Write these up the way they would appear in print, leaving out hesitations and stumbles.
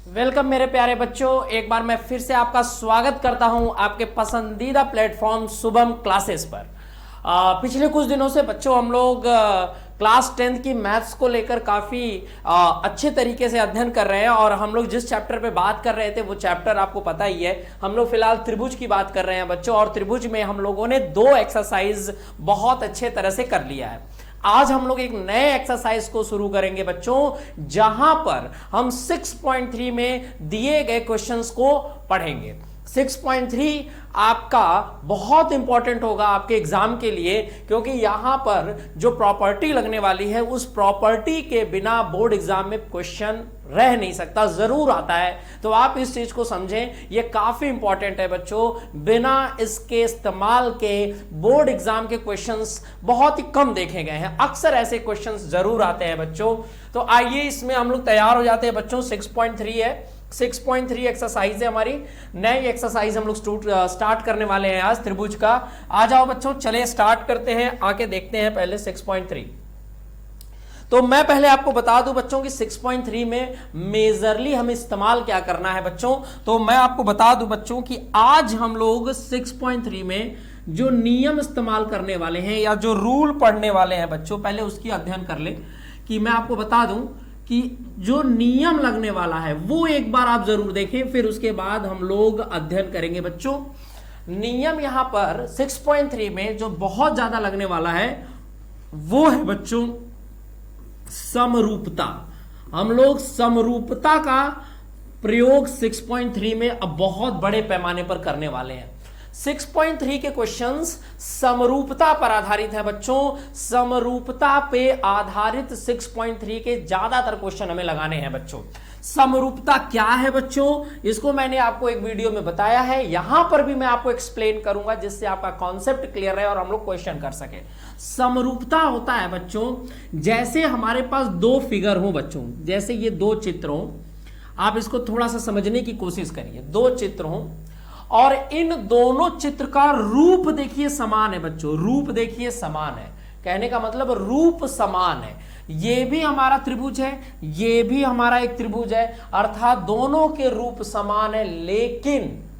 Welcome मेरे प्यारे बच्चों, एक बार मैं फिर से आपका स्वागत करता हूं आपके पसंदीदा प्लेटफॉर्म शुभम क्लासेस पर। पिछले कुछ दिनों से बच्चों हम लोग क्लास 10th की मैथ्स को लेकर काफ़ी अच्छे तरीके से अध्ययन कर रहे हैं और हम लोग जिस चैप्टर पे बात कर रहे थे वो चैप्टर आपको पता ही है। हम लोग फिलहाल त्रिभुज की बात कर रहे हैं बच्चों, और त्रिभुज में हम लोगों ने 2 एक्सरसाइज बहुत अच्छे तरह से कर लिया है। आज हम लोग एक नए एक्सरसाइज को शुरू करेंगे बच्चों, जहां पर हम 6.3 में दिए गए क्वेश्चंस को पढ़ेंगे। 6.3 आपका बहुत इंपॉर्टेंट होगा आपके एग्जाम के लिए, क्योंकि यहां पर जो प्रॉपर्टी लगने वाली है उस प्रॉपर्टी के बिना बोर्ड एग्जाम में क्वेश्चन रह नहीं सकता, जरूर आता है। तो आप इस चीज को समझें, ये काफी इंपॉर्टेंट है बच्चों। बिना इसके इस्तेमाल के बोर्ड एग्जाम के क्वेश्चंस बहुत ही कम देखे गए हैं, अक्सर ऐसे क्वेश्चंस जरूर आते हैं बच्चों। तो आइए इसमें हम लोग तैयार हो जाते हैं बच्चों। 6.3 है, 6.3 एक्सरसाइज है हमारी, नई एक्सरसाइज हम लोग स्टार्ट करने वाले हैं आज त्रिभुज का। आ जाओ बच्चों, चले स्टार्ट करते हैं, आके देखते हैं पहले 6.3। तो मैं पहले आपको बता दूं बच्चों कि 6.3 में मेजरली हमें इस्तेमाल क्या करना है बच्चों। तो मैं आपको बता दूं बच्चों कि आज हम लोग 6.3 में जो नियम इस्तेमाल करने वाले हैं या जो रूल पढ़ने वाले हैं बच्चों, पहले उसकी अध्ययन कर ले। कि मैं आपको बता दूं कि जो नियम लगने वाला है वो एक बार आप जरूर देखें, फिर उसके बाद हम लोग अध्ययन करेंगे बच्चों। नियम यहां पर 6.3 में जो बहुत ज्यादा लगने वाला है वो है बच्चों समरूपता। हम लोग समरूपता का प्रयोग 6.3 में अब बहुत बड़े पैमाने पर करने वाले हैं। 6.3 के क्वेश्चंस समरूपता पर आधारित है बच्चों। समरूपता पे आधारित 6.3 के ज्यादातर क्वेश्चन हमें लगाने हैं बच्चों। समरूपता क्या है बच्चों, इसको मैंने आपको एक वीडियो में बताया है, यहां पर भी मैं आपको एक्सप्लेन करूंगा जिससे आपका कॉन्सेप्ट क्लियर है और हम लोग क्वेश्चन कर सके। समरूपता होता है बच्चों, जैसे हमारे पास 2 फिगर हो बच्चों, जैसे ये 2 चित्र हो, आप इसको थोड़ा सा समझने की कोशिश करिए। 2 चित्र हो और इन दोनों चित्र का रूप देखिए समान है बच्चों, रूप देखिए समान है। कहने का मतलब रूप समान है। ये भी हमारा त्रिभुज है, ये भी हमारा एक त्रिभुज है, अर्थात दोनों के रूप समान है।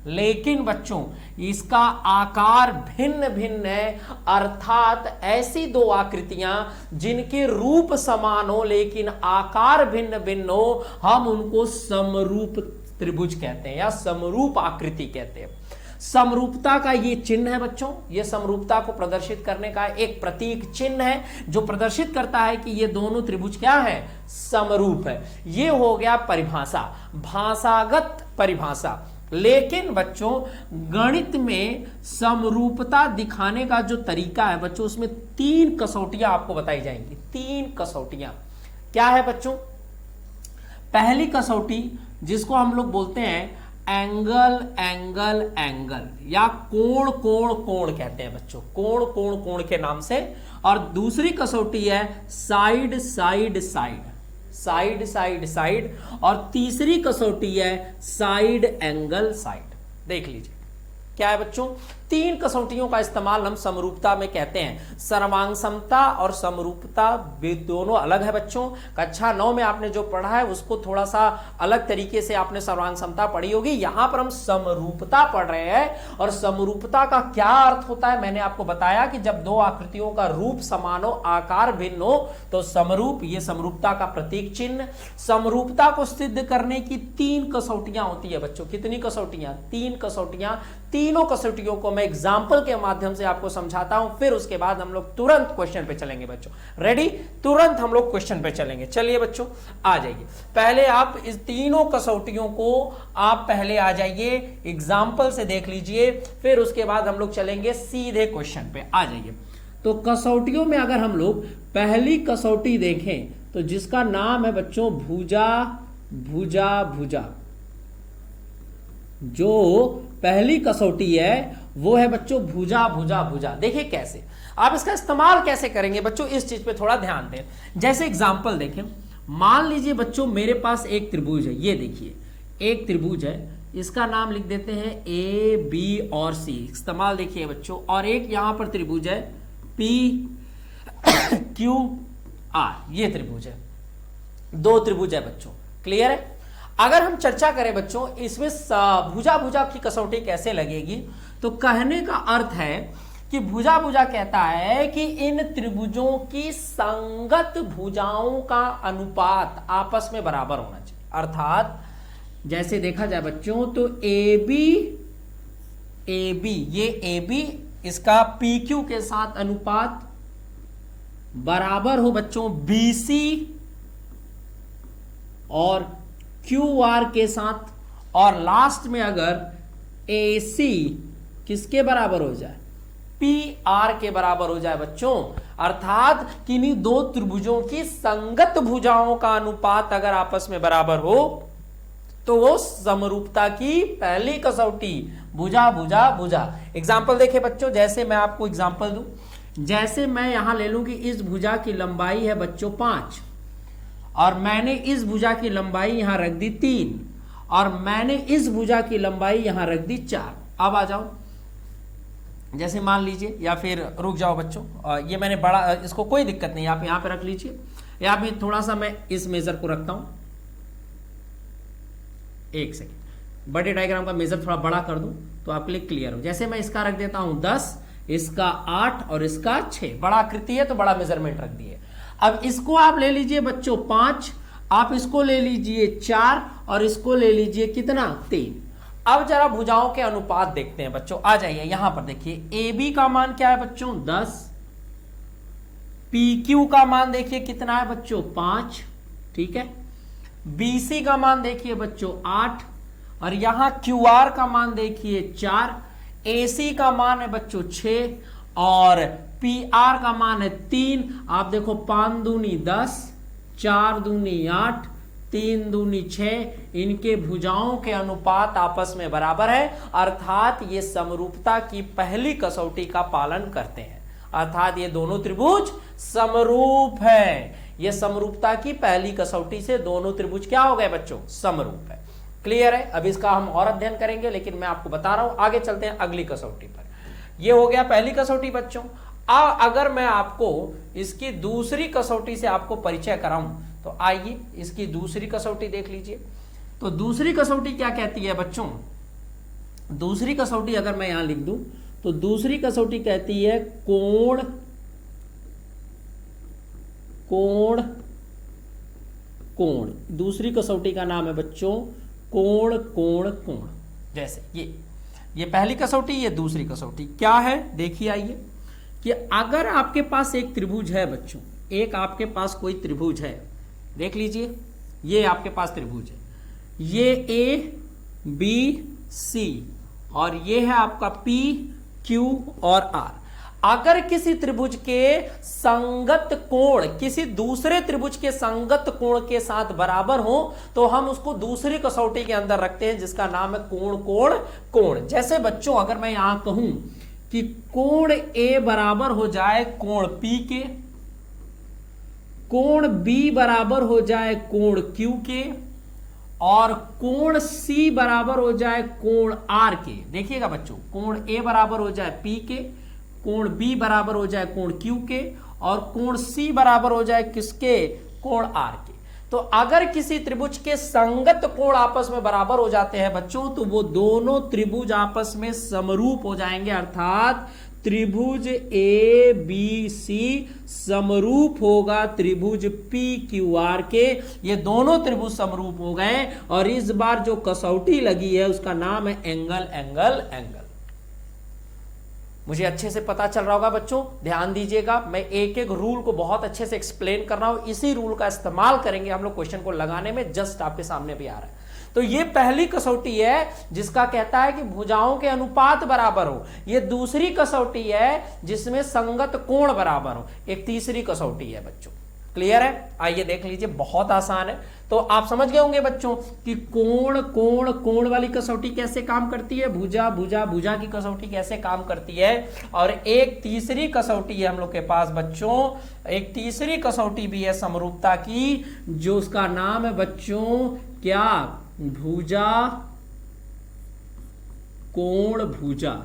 लेकिन बच्चों इसका आकार भिन्न भिन्न है, अर्थात ऐसी 2 आकृतियां जिनके रूप समान हो लेकिन आकार भिन्न भिन्न हो, हम उनको समरूप त्रिभुज कहते हैं या समरूप आकृति कहते हैं। समरूपता का ये चिन्ह है बच्चों, ये समरूपता को प्रदर्शित करने का एक प्रतीक चिन्ह है जो प्रदर्शित करता है कि ये दोनों त्रिभुज क्या है, समरूप है। ये हो गया परिभाषा, भाषागत परिभाषा। लेकिन बच्चों गणित में समरूपता दिखाने का जो तरीका है बच्चों, उसमें 3 कसौटियां आपको बताई जाएंगी। 3 कसौटियां क्या है बच्चों? पहली कसौटी जिसको हम लोग बोलते हैं एंगल एंगल एंगल या कोण कोण कोण कहते हैं बच्चों, कोण कोण कोण के नाम से। और दूसरी कसौटी है side side side, side side side. और तीसरी कसौटी है साइड एंगल साइड। देख लीजिए क्या है बच्चों, 3 कसौटियों का इस्तेमाल हम समरूपता में कहते हैं। सर्वांग समता और समरूपता दोनों अलग है बच्चों। कक्षा 9 में आपने जो पढ़ा है उसको थोड़ा सा अलग तरीके से आपने सर्वांग समता पढ़ी होगी। यहां पर हम समरूपता पढ़ रहे हैं। और समरूपता का क्या अर्थ होता है, मैंने आपको बताया कि जब 2 आकृतियों का रूप समान हो, आकार भिन्न हो, तो समरूप, ये समरूपता का प्रतीक चिन्ह। समरूपता को सिद्ध करने की 3 कसौटियां होती है बच्चों। कितनी कसौटियां? 3 कसौटियां। तीनों कसौटियों को मैं एग्जाम्पल के माध्यम से आपको समझाता हूं, फिर उसके बाद हम लोग तुरंत क्वेश्चन पे चलेंगे बच्चों। रेडी? तुरंत हम लोग क्वेश्चन पे चलेंगे। चलिए बच्चों आ जाइए। पहले आप इस तीनों कसौटियों को आप पहले आ जाइए, एग्जाम्पल से देख लीजिए, फिर उसके बाद हम लोग चलेंगे सीधे क्वेश्चन पे। आ जाइए। तो कसौटियों में अगर हम लोग पहली कसौटी देखें तो जिसका नाम है बच्चों भुजा भुजा भुजा, जो पहली कसौटी है वो है बच्चों भुजा भुजा भुजा। देखिए कैसे आप इसका इस्तेमाल कैसे करेंगे बच्चों, इस चीज पे थोड़ा ध्यान दें। जैसे एग्जांपल देखें, मान लीजिए बच्चों मेरे पास एक त्रिभुज है, ये देखिए एक त्रिभुज है, इसका नाम लिख देते हैं ए बी और सी। इस्तेमाल देखिए बच्चों, और एक यहां पर त्रिभुज है पी क्यू आर, ये त्रिभुज है। 2 त्रिभुज है बच्चों, क्लियर है? अगर हम चर्चा करें बच्चों इसमें भुजा भुजा की कसौटी कैसे लगेगी, तो कहने का अर्थ है कि भुजा भुजा कहता है कि इन त्रिभुजों की संगत भुजाओं का अनुपात आपस में बराबर होना चाहिए। अर्थात जैसे देखा जाए बच्चों तो ए बी ये ए बी इसका पी क्यू के साथ अनुपात बराबर हो बच्चों बी सी और क्यू आर के साथ, और लास्ट में अगर ए सी किसके बराबर हो जाए, पी आर के बराबर हो जाए बच्चों। अर्थात किन्हीं दो त्रिभुजों की संगत भुजाओं का अनुपात अगर आपस में बराबर हो तो वो समरूपता की पहली कसौटी भुजा भुजा भुजा। एग्जाम्पल देखे बच्चों, जैसे मैं आपको एग्जाम्पल दूं, जैसे मैं यहां ले लूं कि इस भुजा की लंबाई है बच्चों 5 और मैंने इस भुजा की लंबाई यहां रख दी 3 और मैंने इस भुजा की लंबाई यहां रख दी 4। अब आ जाओ, जैसे मान लीजिए, या फिर रुक जाओ बच्चों, ये मैंने बड़ा, इसको कोई दिक्कत नहीं, आप यहां पे रख लीजिए, या फिर थोड़ा सा मैं इस मेजर को रखता हूं, एक सेकेंड, बड़े डायग्राम का मेजर थोड़ा बड़ा कर दूं तो आपके लिए क्लियर हो। जैसे मैं इसका रख देता हूं 10, इसका 8 और इसका 6, बड़ा आकृति है तो बड़ा मेजरमेंट रख दिए। अब इसको आप ले लीजिए बच्चों 5, आप इसको ले लीजिए 4 और इसको ले लीजिए कितना 3। अब जरा भुजाओं के अनुपात देखते हैं बच्चों, आ जाइए यहां पर देखिए, ए बी का मान क्या है बच्चों 10, पी क्यू का मान देखिए कितना है बच्चों 5, ठीक है, बी सी का मान देखिए बच्चों 8 और यहां क्यू आर का मान देखिए 4, ए सी का मान है बच्चों 6 और पी आर का मान है 3। आप देखो 5 दूनी 10, 4 दूनी 8, 3 दूनी 6, इनके भुजाओं के अनुपात आपस में बराबर है। अर्थात ये समरूपता की पहली कसौटी का पालन करते हैं, अर्थात ये दोनों त्रिभुज समरूप है। ये समरूपता की पहली कसौटी से दोनों त्रिभुज क्या हो गए बच्चों, समरूप है। क्लियर है? अब इसका हम और अध्ययन करेंगे, लेकिन मैं आपको बता रहा हूं, आगे चलते हैं अगली कसौटी पर। ये हो गया पहली कसौटी बच्चों। अगर मैं आपको इसकी दूसरी कसौटी से आपको परिचय कराऊं तो आइए इसकी दूसरी कसौटी देख लीजिए। तो दूसरी कसौटी क्या कहती है बच्चों, दूसरी कसौटी अगर मैं यहां लिख दूं तो दूसरी कसौटी कहती है कोण कोण कोण। दूसरी कसौटी का नाम है बच्चों कोण कोण कोण। जैसे ये पहली कसौटी, ये दूसरी कसौटी क्या है, देखिए आइए कि अगर आपके पास एक त्रिभुज है बच्चों, एक आपके पास कोई त्रिभुज है, देख लीजिए ये आपके पास त्रिभुज है, ये ए बी सी और ये है आपका पी क्यू और आर। अगर किसी त्रिभुज के संगत कोण किसी दूसरे त्रिभुज के संगत कोण के साथ बराबर हो तो हम उसको दूसरी कसौटी के अंदर रखते हैं, जिसका नाम है कोण कोण कोण। जैसे बच्चों अगर मैं यहां कहूं कि कोण ए बराबर हो जाए कोण पी के, कोण बी बराबर हो जाए कोण क्यू के और कोण सी बराबर हो जाए कोण आर के। देखिएगा बच्चों, कोण ए बराबर हो जाए पी के, कोण बी बराबर हो जाए कोण क्यू के और कोण सी बराबर हो जाए किसके, कोण आर के। तो अगर किसी त्रिभुज के संगत कोण आपस में बराबर हो जाते हैं बच्चों तो वो दोनों त्रिभुज आपस में समरूप हो जाएंगे। अर्थात त्रिभुज ए बी सी समरूप होगा त्रिभुज पी क्यू आर के। ये दोनों त्रिभुज समरूप हो गए और इस बार जो कसौटी लगी है उसका नाम है एंगल एंगल एंगल। मुझे अच्छे से पता चल रहा होगा बच्चों, ध्यान दीजिएगा, मैं एक एक रूल को बहुत अच्छे से एक्सप्लेन कर रहा हूं, इसी रूल का इस्तेमाल करेंगे हम लोग क्वेश्चन को लगाने में। जस्ट आपके सामने भी आ रहा है। तो ये पहली कसौटी है जिसका कहता है कि भुजाओं के अनुपात बराबर हो। ये दूसरी कसौटी है जिसमें संगत कोण बराबर हो। एक तीसरी कसौटी है बच्चों। क्लियर है? आइए देख लीजिए, बहुत आसान है। तो आप समझ गए होंगे बच्चों कि कोण कोण कोण वाली कसौटी कैसे काम करती है, भुजा भुजा भुजा की कसौटी कैसे काम करती है। और एक तीसरी कसौटी है हम लोग के पास बच्चों, एक तीसरी कसौटी भी है समरूपता की, जो उसका नाम है बच्चों क्या, भुजा कोण भुजा।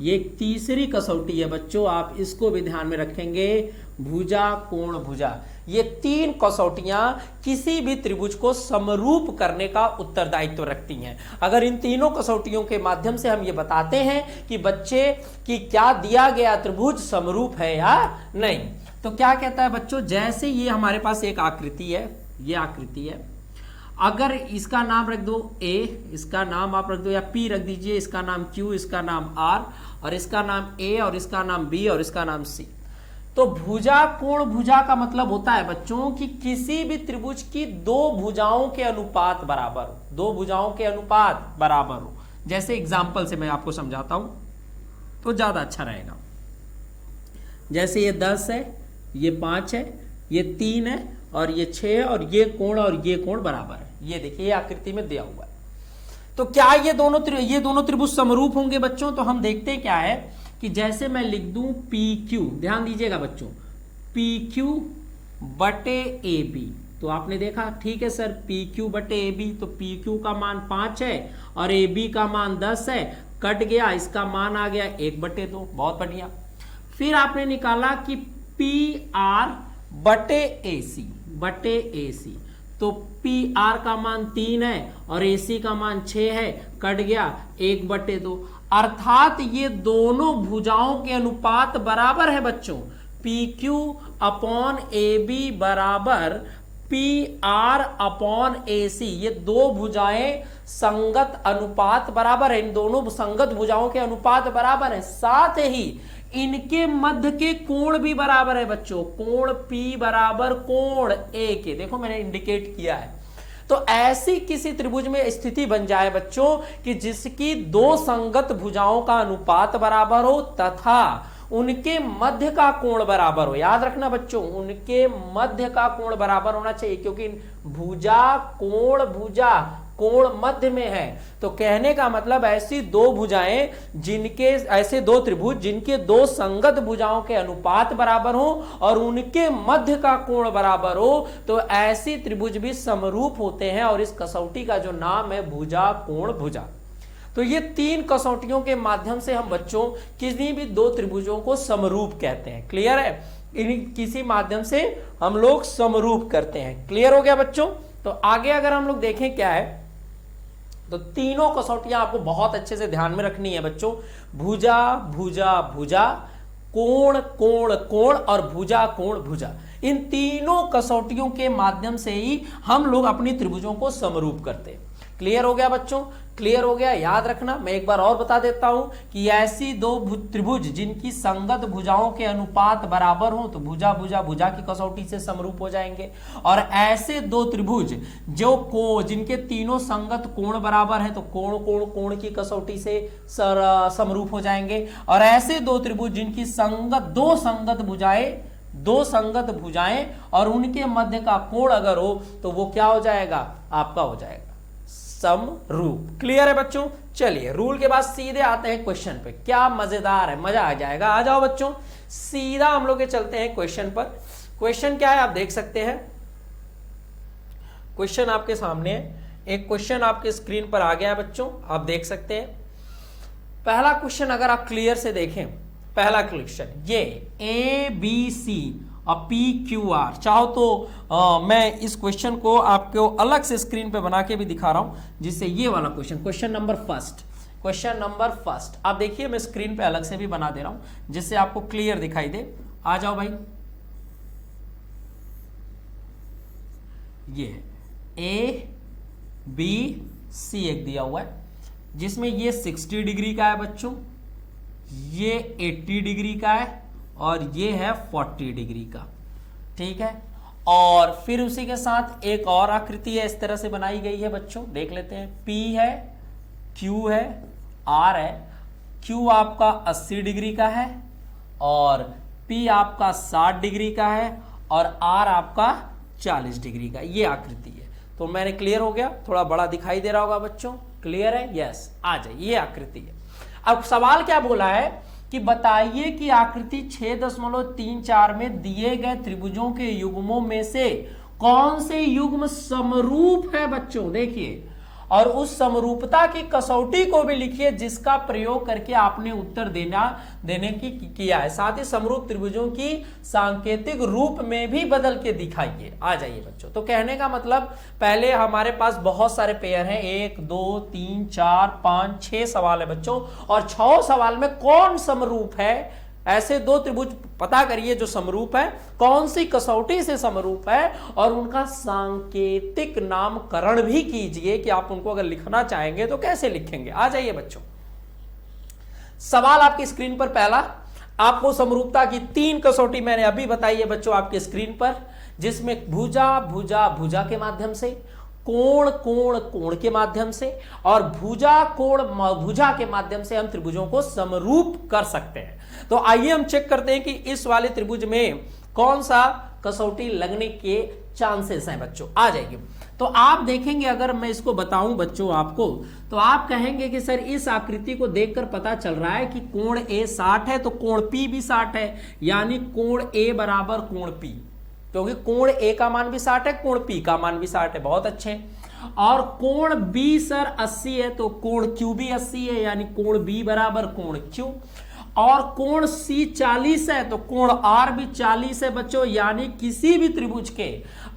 ये एक तीसरी कसौटी है बच्चों, आप इसको भी ध्यान में रखेंगे, भुजा कोण भुजा। ये 3 कसौटियां किसी भी त्रिभुज को समरूप करने का उत्तरदायित्व रखती हैं। अगर इन तीनों कसौटियों के माध्यम से हम ये बताते हैं कि बच्चे कि क्या दिया गया त्रिभुज समरूप है या नहीं, तो क्या कहता है बच्चों, जैसे ये हमारे पास एक आकृति है, ये आकृति है, अगर इसका नाम रख दो A, इसका नाम आप रख दो या P रख दीजिए, इसका नाम Q, इसका नाम R और इसका नाम A और इसका नाम B और इसका नाम C, तो भुजा कोण भुजा का मतलब होता है बच्चों कि किसी भी त्रिभुज की दो भुजाओं के अनुपात बराबर हो, दो भुजाओं के अनुपात बराबर हो। जैसे एग्जांपल से मैं आपको समझाता हूं तो ज्यादा अच्छा रहेगा। जैसे ये 10 है, ये 5 है, ये 3 है और ये 6 है और ये कोण बराबर है। ये देखिए ये आकृति में दिया हुआ है। तो क्या ये दोनों त्रिभुज समरूप होंगे बच्चों? तो हम देखते हैं क्या है कि जैसे मैं लिख दूं PQ, ध्यान दीजिएगा बच्चों, PQ बटे AB, तो आपने देखा ठीक है सर PQ बटे AB, तो PQ का मान 5 है और AB का मान 10 है, कट गया, इसका मान आ गया 1/2, बहुत बढ़िया। फिर आपने निकाला कि PR बटे AC, तो PR का मान 3 है और AC का मान 6 है, कट गया 1/2, अर्थात ये दोनों भुजाओं के अनुपात बराबर है बच्चों। PQ अपॉन AB बराबर PR अपॉन AC, ये दो भुजाएं संगत अनुपात बराबर है, इन दोनों संगत भुजाओं के अनुपात बराबर है, साथ ही इनके मध्य के कोण भी बराबर है बच्चों, कोण P बराबर कोण A के, देखो मैंने इंडिकेट किया है। तो ऐसी किसी त्रिभुज में स्थिति बन जाए बच्चों कि जिसकी दो संगत भुजाओं का अनुपात बराबर हो तथा उनके मध्य का कोण बराबर हो। याद रखना बच्चों, उनके मध्य का कोण बराबर होना चाहिए, क्योंकि भुजा कोण मध्य में है। तो कहने का मतलब ऐसी दो भुजाएं ऐसे दो त्रिभुज जिनके दो संगत भुजाओं के अनुपात बराबर हो और उनके मध्य का कोण बराबर हो, तो ऐसी त्रिभुज भी समरूप होते हैं और इस कसौटी का जो नाम है भुजा कोण भुजा। तो ये 3 कसौटियों के माध्यम से हम बच्चों किसी भी दो त्रिभुजों को समरूप कहते हैं। क्लियर है? किसी माध्यम से हम लोग समरूप करते हैं। क्लियर हो गया बच्चों? तो आगे अगर हम लोग देखें क्या है, तो तीनों कसौटियां आपको बहुत अच्छे से ध्यान में रखनी है बच्चों। भुजा भुजा भुजा, कोण कोण कोण और भुजा कोण भुजा, इन तीनों कसौटियों के माध्यम से ही हम लोग अपनी त्रिभुजों को समरूप करते हैं। क्लियर हो गया बच्चों? क्लियर हो गया? याद रखना, मैं एक बार और बता देता हूं कि ऐसी दो त्रिभुज जिनकी संगत भुजाओं के अनुपात बराबर हो तो भुजा भुजा भुजा की कसौटी से समरूप हो जाएंगे, और ऐसे दो त्रिभुज जिनके तीनों संगत कोण बराबर है तो कोण कोण कोण की कसौटी से समरूप हो जाएंगे, और ऐसे दो त्रिभुज जिनकी दो संगत भुजाएं और उनके मध्य का कोण अगर हो तो वो क्या हो जाएगा? आपका हो जाएगा समरूप। क्लियर है बच्चों? चलिए रूल के बाद सीधे आते हैं क्वेश्चन पे। क्या मजेदार है, मजा आ जाएगा। आ जाओ बच्चों, सीधा हम लोग चलते हैं क्वेश्चन पर। क्वेश्चन क्या है आप देख सकते हैं, क्वेश्चन आपके सामने है। एक क्वेश्चन आपके स्क्रीन पर आ गया है बच्चों, आप देख सकते हैं। पहला क्वेश्चन अगर आप क्लियर से देखें, पहला क्वेश्चन ये ABC और PQR, चाहो तो मैं इस क्वेश्चन को आपको अलग से स्क्रीन पे बना के भी दिखा रहा हूं, जिससे ये वाला क्वेश्चन नंबर फर्स्ट आप देखिए, मैं स्क्रीन पे अलग से भी बना दे रहा हूं जिससे आपको क्लियर दिखाई दे। आ जाओ भाई, ये ABC एक दिया हुआ है जिसमें ये 60 डिग्री का है बच्चों, ये 80 डिग्री का है और ये है 40 डिग्री का। ठीक है, और फिर उसी के साथ एक और आकृति है, इस तरह से बनाई गई है बच्चों, देख लेते हैं। P है, Q है, R है। Q आपका 80 डिग्री का है और P आपका 60 डिग्री का है और R आपका 40 डिग्री का। ये आकृति है। तो मैंने क्लियर हो गया, थोड़ा बड़ा दिखाई दे रहा होगा बच्चों, क्लियर है? यस, आ जाए, ये आकृति है। अब सवाल क्या बोला है कि बताइए कि आकृति 6.34 में दिए गए त्रिभुजों के युग्मों में से कौन से युग्म समरूप है बच्चों। देखिए, और उस समरूपता की कसौटी को भी लिखिए जिसका प्रयोग करके आपने उत्तर देने की किया है। साथ ही समरूप त्रिभुजों की सांकेतिक रूप में भी बदल के दिखाइए। आ जाइए बच्चों। तो कहने का मतलब पहले हमारे पास बहुत सारे पेयर हैं, 1 2 3 4 5 6 सवाल है बच्चों, और 6 सवाल में कौन समरूप है, ऐसे 2 त्रिभुज पता करिए जो समरूप है, कौन सी कसौटी से समरूप है, और उनका सांकेतिक नामकरण भी कीजिए कि आप उनको अगर लिखना चाहेंगे तो कैसे लिखेंगे। आ जाइए बच्चों। सवाल आपकी स्क्रीन पर पहला, आपको समरूपता की 3 कसौटी मैंने अभी बताई है बच्चों आपके स्क्रीन पर, जिसमें भुजा भुजा भुजा के माध्यम से, कोण कोण कोण के माध्यम से, और भुजा कोण भुजा के माध्यम से हम त्रिभुजों को समरूप कर सकते हैं। तो आइए हम चेक करते हैं कि इस वाले त्रिभुज में कौन सा कसौटी लगने के चांसेस हैं बच्चों। आ जाइए। तो आप देखेंगे, अगर मैं इसको बताऊं बच्चों आपको, तो आप कहेंगे कि सर इस आकृति को देखकर पता चल रहा है कि कोण ए 60 है तो कोण पी भी 60 है, यानी कोण ए बराबर कोण पी, क्योंकि कोण ए का मान भी 60 है, कोण पी का मान भी 60 है। बहुत अच्छे। और कोण बी सर 80 है तो कोण क्यू भी 80 है, यानी कोण बी बराबर कोण क्यू। और कोण सी 40 है तो कोण आर भी 40 है बच्चों, यानी किसी भी त्रिभुज के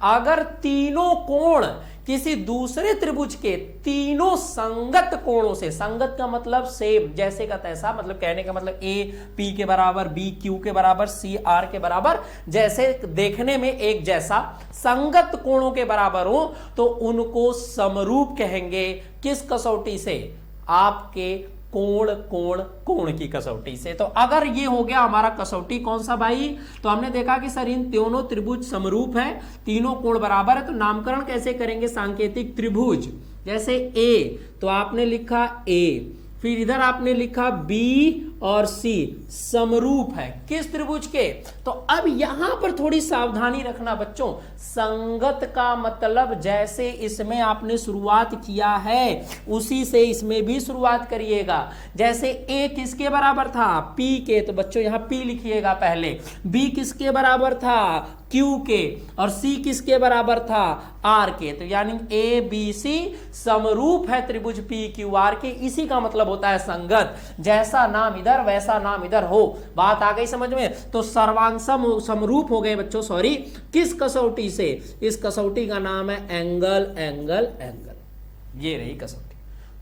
अगर तीनों कोण किसी दूसरे त्रिभुज के तीनों संगत कोणों से, संगत का मतलब सेम, जैसे का तैसा, मतलब कहने का मतलब ए पी के बराबर, बी क्यू के बराबर, सी आर के बराबर, जैसे देखने में एक जैसा संगत कोणों के बराबर हो तो उनको समरूप कहेंगे। किस कसौटी से? आपके कोण कोण कोण की कसौटी से। तो अगर ये हो गया हमारा कसौटी कौन सा भाई, तो हमने देखा कि सर इन तीनों त्रिभुज समरूप है, तीनों कोण बराबर है, तो नामकरण कैसे करेंगे? सांकेतिक त्रिभुज। जैसे ए तो आपने लिखा ए, फिर इधर आपने लिखा बी और सी, समरूप है किस त्रिभुज के? तो अब यहां पर थोड़ी सावधानी रखना बच्चों। संगत का मतलब जैसे इसमें आपने शुरुआत किया है उसी से इसमें भी शुरुआत करिएगा। जैसे ए किसके बराबर था? पी के, तो बच्चों यहां पी लिखिएगा पहले। बी किसके बराबर था? क्यू के। और सी किसके बराबर था? आर के। तो यानी ए बी सी समरूप है त्रिभुज पी क्यू आर के, इसी का मतलब होता है संगत। जैसा नाम इधर वैसा नाम इधर हो। बात आ गई समझ में? तो सर्वांग समरूप हो गए बच्चों, सॉरी, किस कसौटी से? इस कसौटी का नाम है एंगल एंगल एंगल। ये रही कसौटी।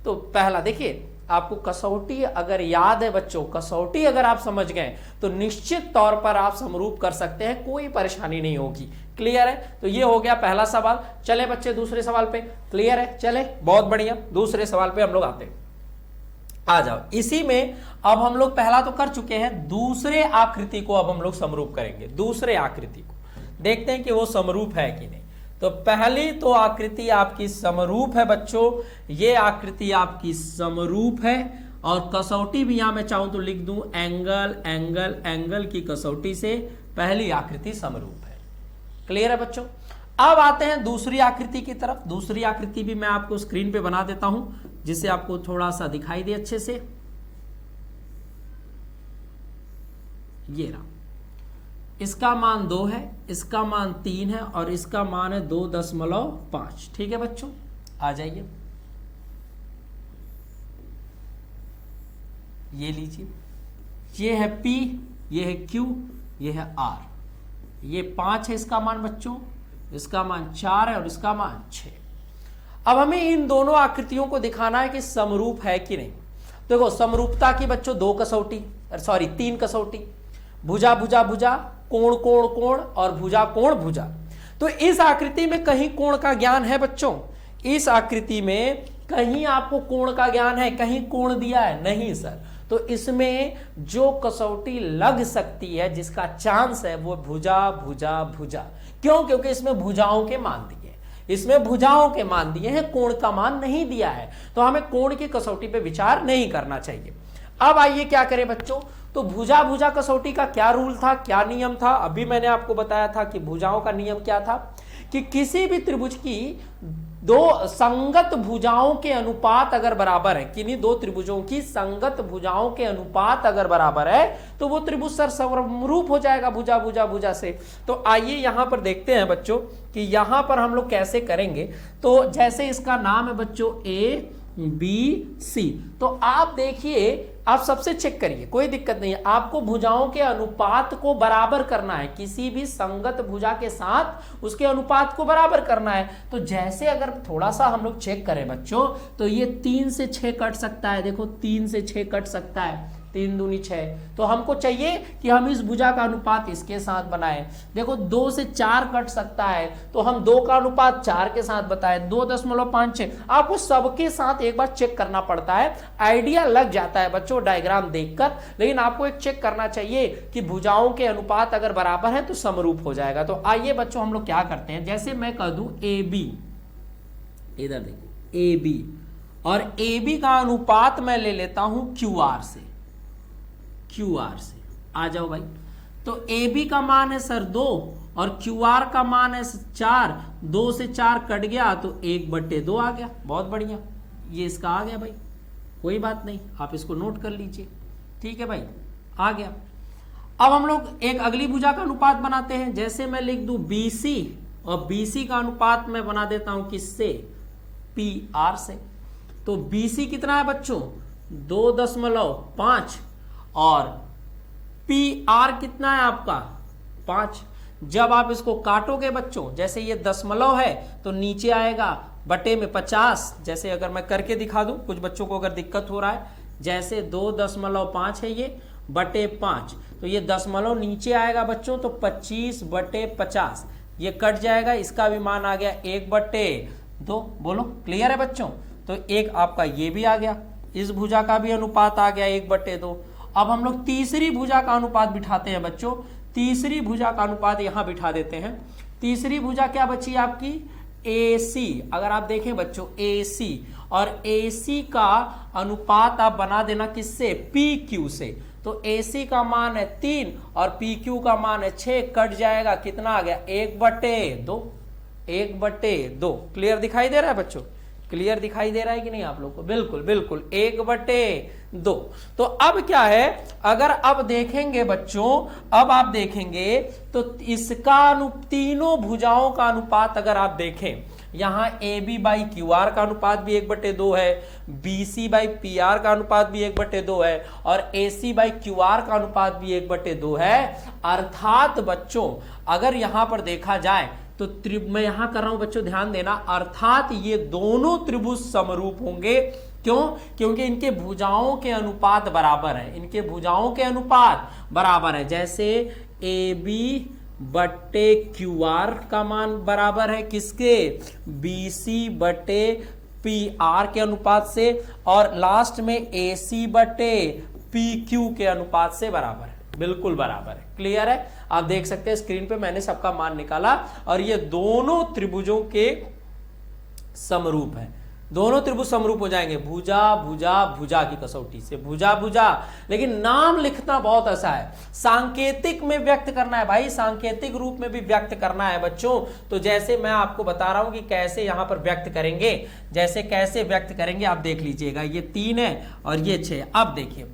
तो पहला देखिए, आपको कसौटी अगर याद है बच्चों, कसौटी अगर आप समझ गए तो निश्चित तौर पर आप समरूप कर सकते हैं, कोई परेशानी नहीं होगी। क्लियर है? तो ये हो गया पहला सवाल। चले बच्चे दूसरे सवाल पे। क्लियर है? चले, बहुत बढ़िया। दूसरे सवाल पे हम लोग आते हैं। आ जाओ। इसी में अब हम लोग पहला तो कर चुके हैं, दूसरे आकृति को अब हम लोग समरूप करेंगे। दूसरे आकृति को देखते हैं कि वो समरूप है कि नहीं। तो पहली तो आकृति आपकी समरूप है बच्चों, ये आकृति आपकी समरूप है, और कसौटी भी यहां मैं चाहूं तो लिख दूं एंगल एंगल एंगल की कसौटी से पहली आकृति समरूप है। क्लियर है बच्चों? अब आते हैं दूसरी आकृति की तरफ। दूसरी आकृति भी मैं आपको स्क्रीन पे बना देता हूं जिससे आपको थोड़ा सा दिखाई दे अच्छे से। ये रहा, इसका मान 2 है, इसका मान 3 है, और इसका मान है 2.5। ठीक है बच्चों? आ जाइए। ये लीजिए, ये है P, ये है Q, ये है R। ये 5 है इसका मान बच्चों, इसका मान 4 है और इसका मान 6। अब हमें इन दोनों आकृतियों को दिखाना है कि समरूप है कि नहीं। देखो, समरूपता की बच्चों 2 कसौटी, सॉरी 3 कसौटी, भुजा भुजा भुजा, कोण कोण कोण और भुजा कोण भुजा। तो इस आकृति में कहीं कोण का ज्ञान है बच्चों? इस आकृति में कहीं आपको कोण का ज्ञान है? कहीं कोण दिया है? नहीं सर। तो इसमें जो कसौटी लग सकती है, जिसका चांस है, वो भुजा भुजा भुजा। क्यों? क्योंकि इसमें भुजाओं के मान दिए, इसमें भुजाओं के मान दिए हैं, कोण का मान नहीं दिया है। तो हमें कोण की कसौटी पे विचार नहीं करना चाहिए। अब आइए क्या करें बच्चों। तो भुजा भुजा कसौटी का क्या रूल था, क्या नियम था? अभी मैंने आपको बताया था कि भुजाओं का नियम क्या था कि किसी भी त्रिभुज की दो संगत भुजाओं के अनुपात अगर बराबर है, किन्हीं दो त्रिभुजों की संगत भुजाओं के अनुपात अगर बराबर है तो वो त्रिभुज सर समरूप हो जाएगा भुजा भुजा भुजा से। तो आइए यहां पर देखते हैं बच्चों कि यहां पर हम लोग कैसे करेंगे। तो जैसे इसका नाम है बच्चों ए बी सी, तो आप देखिए, आप सबसे चेक करिए, कोई दिक्कत नहीं है, आपको भुजाओं के अनुपात को बराबर करना है, किसी भी संगत भुजा के साथ उसके अनुपात को बराबर करना है। तो जैसे अगर थोड़ा सा हम लोग चेक करें बच्चों, तो ये 3 से 6 कट सकता है, देखो 3 से 6 कट सकता है, 3 दूनी 6। तो हमको चाहिए कि हम इस भुजा का अनुपात इसके साथ बनाएं। देखो 2 से 4 कट सकता है, तो हम 2 का अनुपात 4 के साथ बताएं, 2.56। आपको सबके साथ एक बार चेक करना पड़ता है, आइडिया लग जाता है बच्चों डायग्राम देखकर, लेकिन आपको एक चेक करना चाहिए कि भुजाओं के अनुपात अगर बराबर है तो समरूप हो जाएगा। तो आइए बच्चों हम लोग क्या करते हैं, जैसे मैं कह दूं ए बी, इधर देखो ए बी, और ए बी का अनुपात मैं ले लेता हूं क्यू आर से, क्यू आर से आ जाओ भाई। तो ए बी का मान है सर 2 और क्यू आर का मान है 4, 2 से 4 कट गया तो 1/2 आ गया, बहुत बढ़िया, ये इसका आ गया भाई, कोई बात नहीं, आप इसको नोट कर लीजिए, ठीक है भाई, आ गया। अब हम लोग एक अगली भुजा का अनुपात बनाते हैं, जैसे मैं लिख दूं BC, और BC का अनुपात मैं बना देता हूं किससे, PR से। तो BC कितना है बच्चों, 2.5, और PR कितना है आपका 5। जब आप इसको काटोगे बच्चों, जैसे ये दशमलव है तो नीचे आएगा बटे में 50। जैसे अगर मैं करके दिखा दूं, कुछ बच्चों को अगर दिक्कत हो रहा है, जैसे 2.5 है ये बटे 5, तो ये दशमलव नीचे आएगा बच्चों, तो 25/50 ये कट जाएगा, इसका भी मान आ गया 1/2। बोलो क्लियर है बच्चों। तो एक आपका ये भी आ गया, इस भुजा का भी अनुपात आ गया 1/2। अब हम लोग तीसरी भुजा का अनुपात बिठाते हैं बच्चों, तीसरी भुजा का अनुपात यहां बिठा देते हैं। तीसरी भुजा क्या बची आपकी, AC। अगर आप देखें बच्चों AC, और AC का अनुपात आप बना देना किससे, PQ से। तो AC का मान है 3 और PQ का मान है 6, कट जाएगा, कितना आ गया 1/2, 1/2। क्लियर दिखाई दे रहा है बच्चों, क्लियर दिखाई दे रहा है कि नहीं आप लोग को, बिल्कुल बिल्कुल 1/2। तो अब क्या है, अगर अब देखेंगे बच्चों, अब आप देखेंगे तो इसका तीनों भुजाओं का अनुपात अगर आप देखें, यहां AB/QR का अनुपात भी 1/2 है, BC/PR का अनुपात भी 1/2 है, और AC/QR का अनुपात भी 1/2 है। अर्थात बच्चों अगर यहां पर देखा जाए तो मैं यहां कर रहा हूं बच्चों, ध्यान देना, अर्थात ये दोनों त्रिभुज समरूप होंगे। क्यों, क्योंकि इनके भुजाओं के अनुपात बराबर है, इनके भुजाओं के अनुपात बराबर है। जैसे AB/QR का मान बराबर है किसके, BC/PR के अनुपात से, और लास्ट में AC/PQ के अनुपात से बराबर है, बिल्कुल बराबर है। क्लियर है, आप देख सकते हैं स्क्रीन पे मैंने सबका मान निकाला, और ये दोनों त्रिभुजों के समरूप है, दोनों त्रिभुज समरूप हो जाएंगे भुजा भुजा भुजा की कसौटी से, भुजा भुजा। लेकिन नाम लिखना बहुत आसान है, सांकेतिक में व्यक्त करना है भाई, सांकेतिक रूप में भी व्यक्त करना है बच्चों। तो जैसे मैं आपको बता रहा हूं कि कैसे यहां पर व्यक्त करेंगे, जैसे कैसे व्यक्त करेंगे आप देख लीजिएगा। ये 3 है और ये 6। अब देखिए,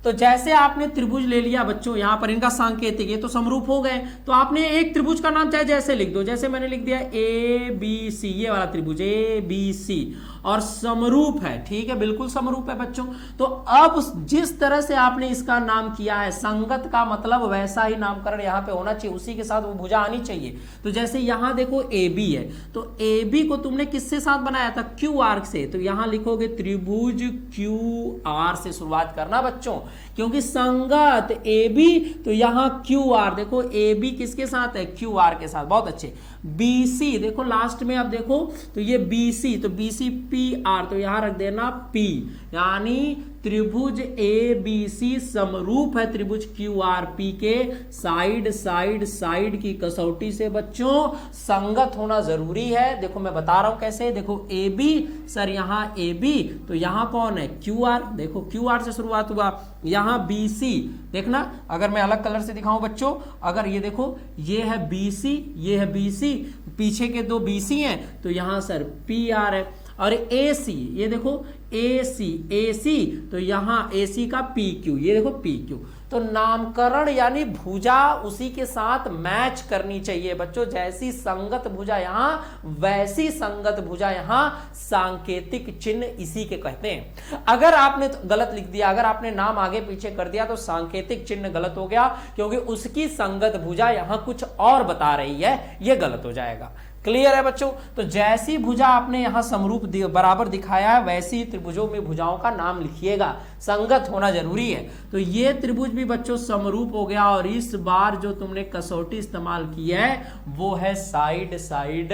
तो जैसे आपने त्रिभुज ले लिया बच्चों, यहां पर इनका सांकेतिक, ये तो समरूप हो गए, तो आपने एक त्रिभुज का नाम चाहे जैसे लिख दो, जैसे मैंने लिख दिया ABC, ये वाला त्रिभुज ABC, और समरूप है, ठीक है, बिल्कुल समरूप है बच्चों। तो अब जिस तरह से आपने इसका नाम किया है, संगत का मतलब वैसा ही नामकरण यहां पे होना चाहिए, उसी के साथ वो भुजा आनी चाहिए। तो जैसे यहां देखो AB है, तो AB को तुमने किससे साथ बनाया था, QR से, तो यहां लिखोगे त्रिभुज QR से शुरुआत करना बच्चों, क्योंकि संगत AB, तो यहां QR, देखो AB किसके साथ है, QR के साथ, बहुत अच्छे। BC देखो लास्ट में आप देखो, तो ये BC, तो BC PR, तो यहां रख देना P, यानी त्रिभुज ABC समरूप है त्रिभुज QRP के साइड साइड साइड की कसौटी से बच्चों, संगत होना जरूरी है। देखो मैं बता रहा हूं कैसे, देखो AB, सर यहां AB, तो यहां कौन है QR, देखो QR से शुरुआत हुआ, यहां BC, देखना अगर मैं अलग कलर से दिखाऊं बच्चों, अगर ये देखो ये है BC, ये है BC, पीछे के दो BC हैं तो यहां सर PR है। और AC, ये देखो AC तो यहां AC का PQ, ये देखो PQ। तो नामकरण यानी भुजा उसी के साथ मैच करनी चाहिए बच्चों। जैसी संगत भुजा यहां वैसी संगत भुजा यहां, सांकेतिक चिन्ह इसी के कहते हैं। अगर आपने गलत लिख दिया, अगर आपने नाम आगे पीछे कर दिया तो सांकेतिक चिन्ह गलत हो गया, क्योंकि उसकी संगत भुजा यहां कुछ और बता रही है, यह गलत हो जाएगा। क्लियर है बच्चों? तो जैसी भुजा आपने यहां समरूप बराबर दिखाया है वैसी त्रिभुजों में भुजाओं का नाम लिखिएगा, संगत होना जरूरी है। तो ये त्रिभुज भी बच्चों समरूप हो गया। और इस बार जो तुमने कसौटी इस्तेमाल की है वो है साइड साइड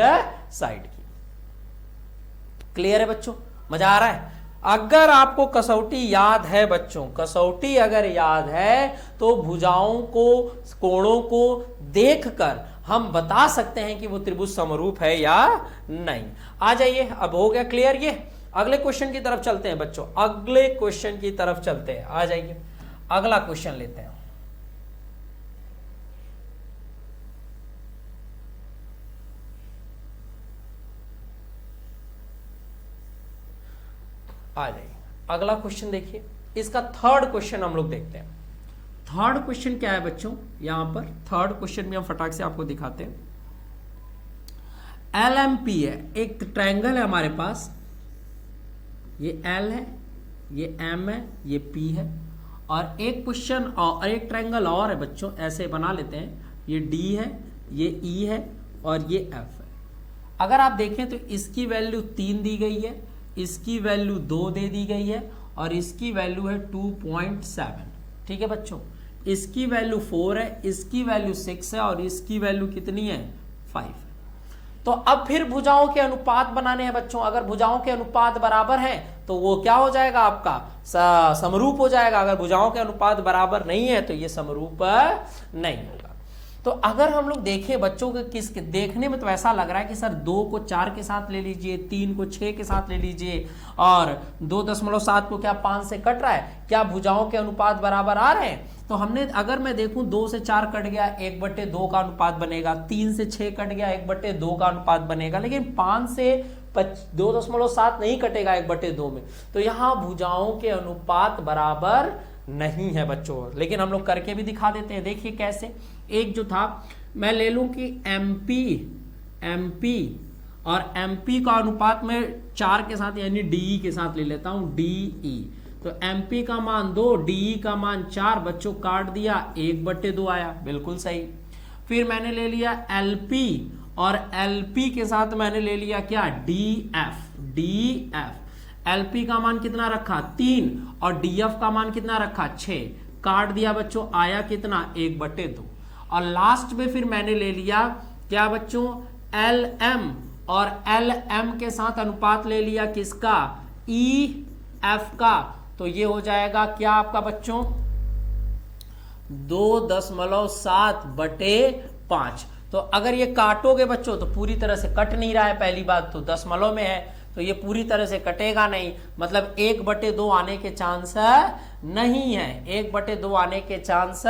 साइड की। क्लियर है बच्चों? मजा आ रहा है? अगर आपको कसौटी याद है बच्चों, कसौटी अगर याद है तो भुजाओं को, कोणों को देखकर हम बता सकते हैं कि वो त्रिभुज समरूप है या नहीं। आ जाइए, अब हो गया क्लियर ये। अगले क्वेश्चन की तरफ चलते हैं बच्चों, अगले क्वेश्चन की तरफ चलते हैं। आ जाइए, अगला क्वेश्चन लेते हैं। आ जाइए, अगला क्वेश्चन देखिए, इसका थर्ड क्वेश्चन हम लोग देखते हैं। थर्ड क्वेश्चन क्या है बच्चों? यहां पर थर्ड क्वेश्चन भी हम फटाक से आपको दिखाते हैं। LMP है, एक ट्रायंगल है हमारे पास, ये L है, ये M है, ये P है, और एक क्वेश्चन और एक ट्रायंगल और है बच्चों, ऐसे बना लेते हैं। ये D है, ये E है और ये F है। अगर आप देखें तो इसकी वैल्यू 3 दी गई है, इसकी वैल्यू 2 दे दी गई है और इसकी वैल्यू है 2.7। ठीक है बच्चों? इसकी वैल्यू 4 है, इसकी वैल्यू 6 है और इसकी वैल्यू कितनी है? 5 है। तो अब फिर भुजाओं के अनुपात बनाने हैं बच्चों। अगर भुजाओं के अनुपात बराबर हैं तो वो क्या हो जाएगा? आपका समरूप हो जाएगा। अगर भुजाओं के अनुपात बराबर नहीं है तो ये समरूप नहीं होगा। तो अगर हम लोग देखें बच्चों के किसके, देखने में तो ऐसा लग रहा है कि सर 2 को 4 के साथ ले लीजिए, 3 को 6 के साथ ले लीजिए और 2.7 को क्या 5 से कट रहा है, क्या भुजाओं के अनुपात बराबर आ रहे हैं? तो हमने, अगर मैं देखूं 2 से 4 कट गया 1/2 का अनुपात बनेगा, 3 से 6 कट गया 1/2 का अनुपात बनेगा, लेकिन 5 से 2.7 नहीं कटेगा 1/2 में। तो यहां भुजाओं के अनुपात बराबर नहीं है बच्चों। लेकिन हम लोग करके भी दिखा देते हैं। देखिए कैसे, एक जो था, मैं ले लूं कि MP और MP का अनुपात में 4 के साथ यानी DE के साथ ले लेता हूं, DE। तो MP का मान 2, DE का मान 4, बच्चों काट दिया 1/2 आया, बिल्कुल सही। फिर मैंने ले लिया LP और LP के साथ मैंने ले लिया क्या? DF। LP का मान कितना रखा? 3 और DF का मान कितना रखा? 6। काट दिया बच्चों, आया कितना? 1/2। और लास्ट में फिर मैंने ले लिया क्या बच्चों? LM और LM के साथ अनुपात ले लिया किसका? EF का। तो ये हो जाएगा क्या आपका बच्चों? 2.7/5। तो अगर ये काटोगे बच्चों तो पूरी तरह से कट नहीं रहा है, पहली बात तो दशमलव में है तो ये पूरी तरह से कटेगा नहीं, मतलब 1/2 आने के चांस नहीं है, 1/2 आने के चांस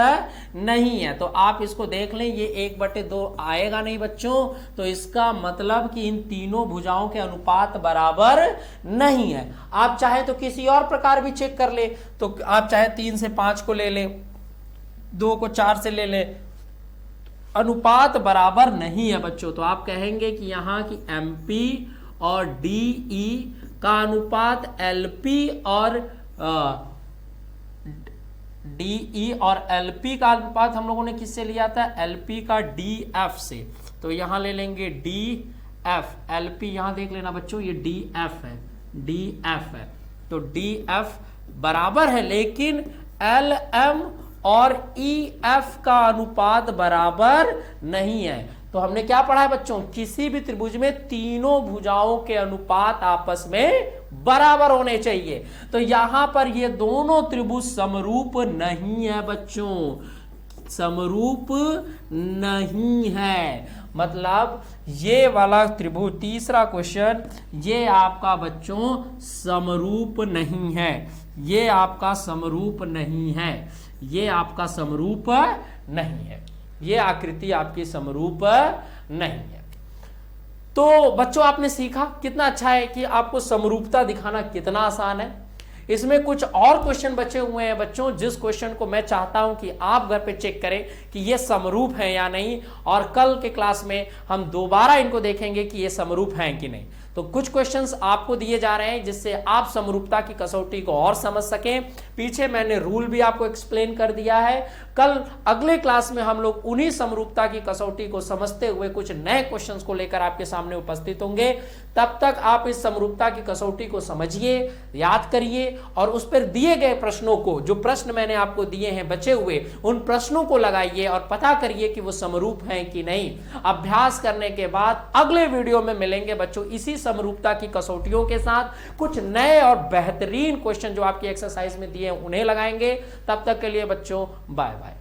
नहीं है। तो आप इसको देख लें, ये 1/2 आएगा नहीं बच्चों। तो इसका मतलब कि इन तीनों भुजाओं के अनुपात बराबर नहीं है। आप चाहे तो किसी और प्रकार भी चेक कर ले, तो आप चाहे 3 से 5 को ले लें, 2 को 4 से ले लें, अनुपात बराबर नहीं है बच्चों। तो आप कहेंगे कि यहाँ की MP और DE का अनुपात LP और DE और LP का अनुपात हम लोगों ने किससे लिया था? LP का DF से। तो यहां ले लेंगे DF, LP यहां देख लेना बच्चों, ये DF है, DF है। तो DF बराबर है, लेकिन LM और EF का अनुपात बराबर नहीं है। तो हमने क्या पढ़ा है बच्चों? किसी भी त्रिभुज में तीनों भुजाओं के अनुपात आपस में बराबर होने चाहिए। तो यहां पर ये दोनों त्रिभुज समरूप नहीं है बच्चों, समरूप नहीं है। मतलब ये वाला त्रिभुज, तीसरा क्वेश्चन, ये आपका बच्चों समरूप नहीं है, ये आपका समरूप नहीं है, ये आपका समरूप नहीं है, ये आकृति आपकी समरूप नहीं है। तो बच्चों आपने सीखा, कितना अच्छा है कि आपको समरूपता दिखाना कितना आसान है। इसमें कुछ और क्वेश्चन बचे हुए हैं बच्चों, जिस क्वेश्चन को मैं चाहता हूं कि आप घर पे चेक करें कि ये समरूप है या नहीं, और कल के क्लास में हम दोबारा इनको देखेंगे कि ये समरूप हैं कि नहीं। तो कुछ क्वेश्चंस आपको दिए जा रहे हैं जिससे आप समरूपता की कसौटी को और समझ सकें। पीछे मैंने रूल भी आपको एक्सप्लेन कर दिया है। कल अगले क्लास में हम लोग उन्हीं समरूपता की कसौटी को समझते हुए कुछ नए क्वेश्चंस को लेकर आपके सामने उपस्थित होंगे। तब तक आप इस समरूपता की कसौटी को समझिए, याद करिए, और उस पर दिए गए प्रश्नों को, जो प्रश्न मैंने आपको दिए हैं बचे हुए, उन प्रश्नों को लगाइए और पता करिए कि वो समरूप हैं कि नहीं। अभ्यास करने के बाद अगले वीडियो में मिलेंगे बच्चों इसी समरूपता की कसौटियों के साथ। कुछ नए और बेहतरीन क्वेश्चन जो आपकी एक्सरसाइज में दिए हैं उन्हें लगाएंगे। तब तक के लिए बच्चों बाय बाय।